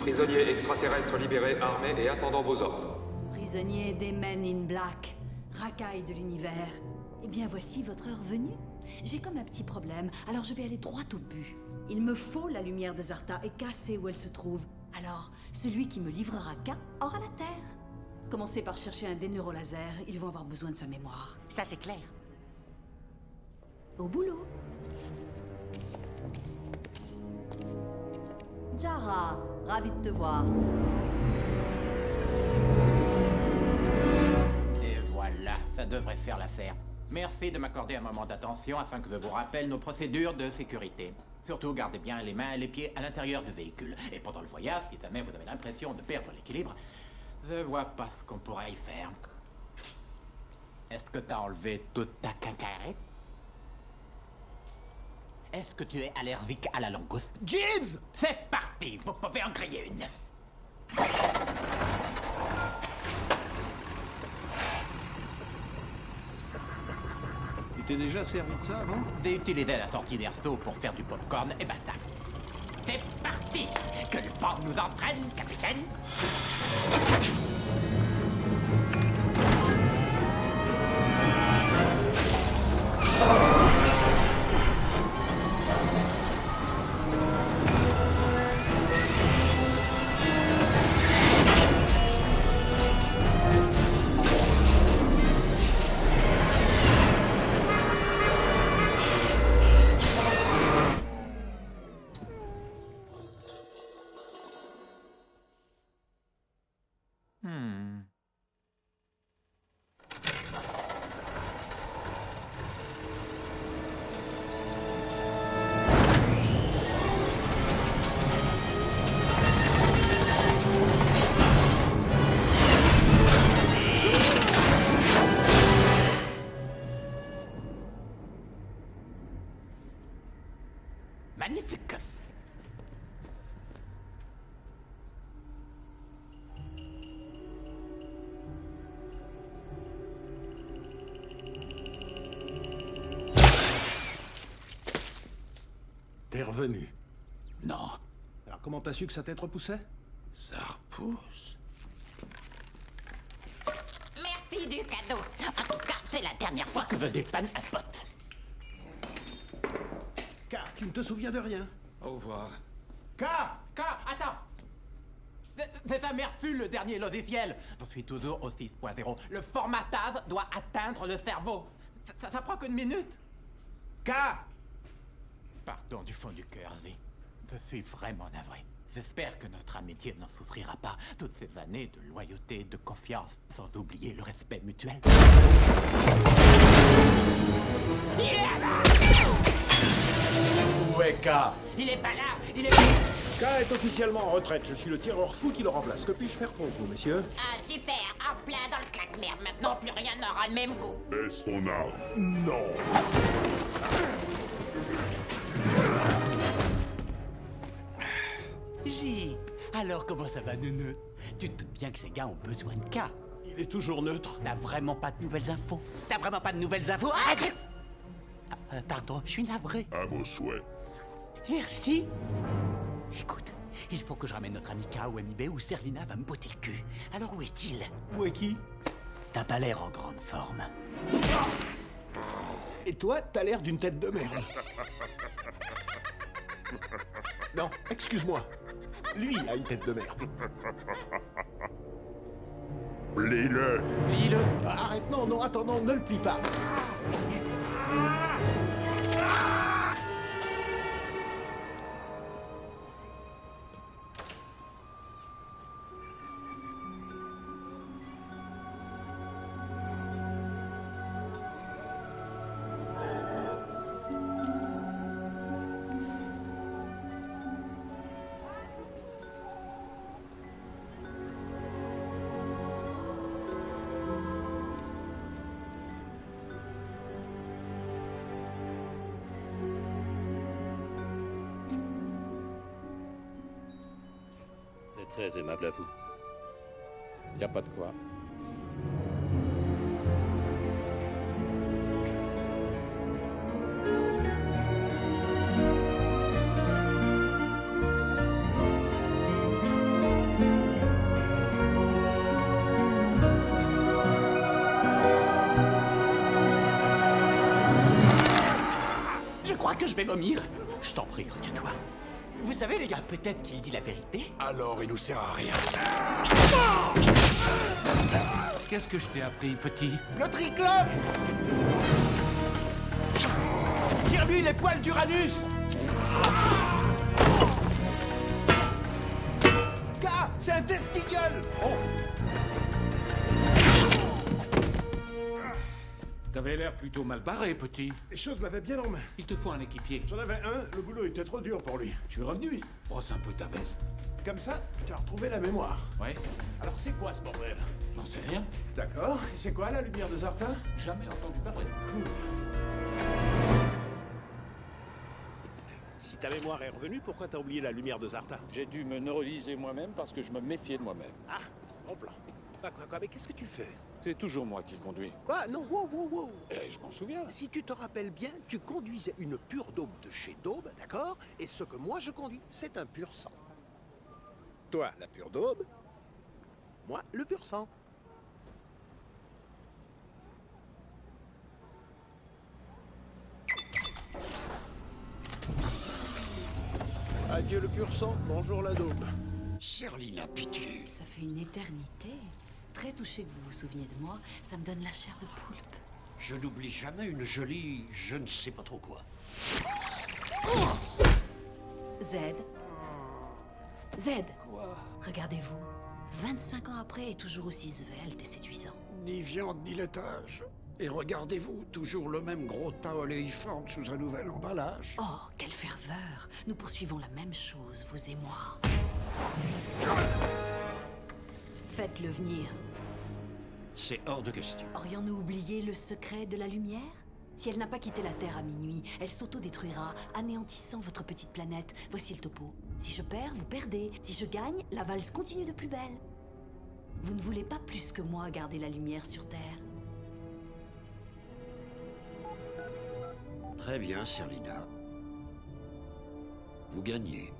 Prisonniers extraterrestres libérés, armés et attendant vos ordres. Prisonniers des Men in Black, racailles de l'univers. Eh bien, voici votre heure venue. J'ai comme un petit problème, alors je vais aller droit au but. Il me faut la lumière de Zarta et K sait où elle se trouve. Alors, celui qui me livrera K aura la Terre. Commencez par chercher un déneurolaser, ils vont avoir besoin de sa mémoire. Ça, c'est clair. Au boulot. Jara, ravi de te voir. Et voilà, ça devrait faire l'affaire. Merci de m'accorder un moment d'attention afin que je vous rappelle nos procédures de sécurité. Surtout, gardez bien les mains et les pieds à l'intérieur du véhicule. Et pendant le voyage, si jamais vous avez l'impression de perdre l'équilibre, je vois pas ce qu'on pourrait y faire. Est-ce que t'as enlevé toute ta quincaillerie? Est-ce que tu es allergique à la langouste? Jeeves! C'est parti, vous pouvez en griller une. Tu t'es déjà servi de ça avant? J'ai utilisé la sortie d'airsaut pour faire du popcorn et basta. C'est parti! Que le vent nous entraîne, capitaine! Magnifique! T'es revenu. Non, Alors comment t'as su que sa tête repoussait? ça repousse. Merci du cadeau. En tout cas, c'est la dernière fois que je dépanne un pote. Car tu ne te souviens de rien. Au revoir. Car Attends! C'est un Mercule, le dernier logiciel. Je suis toujours au 6.0. Le formatage doit atteindre le cerveau. Ça prend qu'une minute. Car Pardon du fond du cœur, V. Je suis vraiment navré. J'espère que notre amitié n'en souffrira pas. Toutes ces années de loyauté, de confiance, sans oublier le respect mutuel. Il est là-bas! Où est K? Il est pas là! Il est... K est officiellement en retraite. Je suis le tireur fou qui le remplace. Que puis-je faire pour vous, messieurs? Ah, super! En plein dans le claque-merde. Maintenant, plus rien n'aura le même goût. Baisse ton arme. Non. J. Alors comment ça va, Neuneu? Tu te doutes bien que ces gars ont besoin de K. Il est toujours neutre. T'as vraiment pas de nouvelles infos? T'as vraiment pas de nouvelles infos? Ah, pardon, je suis navré. À vos souhaits. Merci. Écoute, il faut que je ramène notre ami K au MIB ou Serlina va me botter le cul. Alors où est-il? Où est qui? T'as pas l'air en grande forme. Et toi, t'as l'air d'une tête de merde. Non, excuse-moi. Lui a une tête de merde. Plie-le. Lis-le. Arrête, non, non, attends, non, ne le plie pas. C'est très aimable à vous. Y a pas de quoi. que je vais vomir. Je t'en prie, retiens-toi. Vous savez, les gars, peut-être qu'il dit la vérité. Alors il nous sert à rien. Qu'est-ce que je t'ai appris, petit? Le triclope! Tire-lui les poils d'Uranus! K, c'est un testicle! Oh. T'avais l'air plutôt mal barré, petit. Les choses m'avaient bien en main. Il te faut un équipier. J'en avais un, le boulot était trop dur pour lui. Je suis revenu. Brosse un peu ta veste. Comme ça, tu as retrouvé la mémoire. Ouais, Alors c'est quoi ce bordel? j'en sais rien. D'accord, et c'est quoi la lumière de Zarta? Jamais entendu parler. Si ta mémoire est revenue, pourquoi t'as oublié la lumière de Zarta? J'ai dû me neuraliser moi-même parce que je me méfiais de moi-même. Ah, bon plan. Quoi, mais qu'est-ce que tu fais? C'est toujours moi qui conduis. Quoi? Non, wow. Et je m'en souviens. Si tu te rappelles bien, tu conduisais une pure daube de chez Daube, d'accord? Et ce que moi je conduis, c'est un pur sang. Toi, la pure daube. Moi, le pur sang. Adieu le pur sang, bonjour la daube. Serlina, pitié. Ça fait une éternité. Très touché que vous vous souveniez de moi, ça me donne la chair de poulpe. Je n'oublie jamais une jolie... je ne sais pas trop quoi. Z. Z. Quoi? Regardez-vous. 25 ans après et toujours aussi svelte et séduisant. Ni viande ni laitage. Et regardez-vous, toujours le même gros tas oléiforme sous un nouvel emballage. Oh, quelle ferveur. Nous poursuivons la même chose, vous et moi. Faites-le venir. C'est hors de question. Aurions-nous oublié le secret de la lumière? Si elle n'a pas quitté la Terre à minuit, elle s'autodétruira, anéantissant votre petite planète. Voici le topo. Si je perds, vous perdez. Si je gagne, la valse continue de plus belle. Vous ne voulez pas plus que moi garder la lumière sur Terre? Très bien, Serlina. Vous gagnez.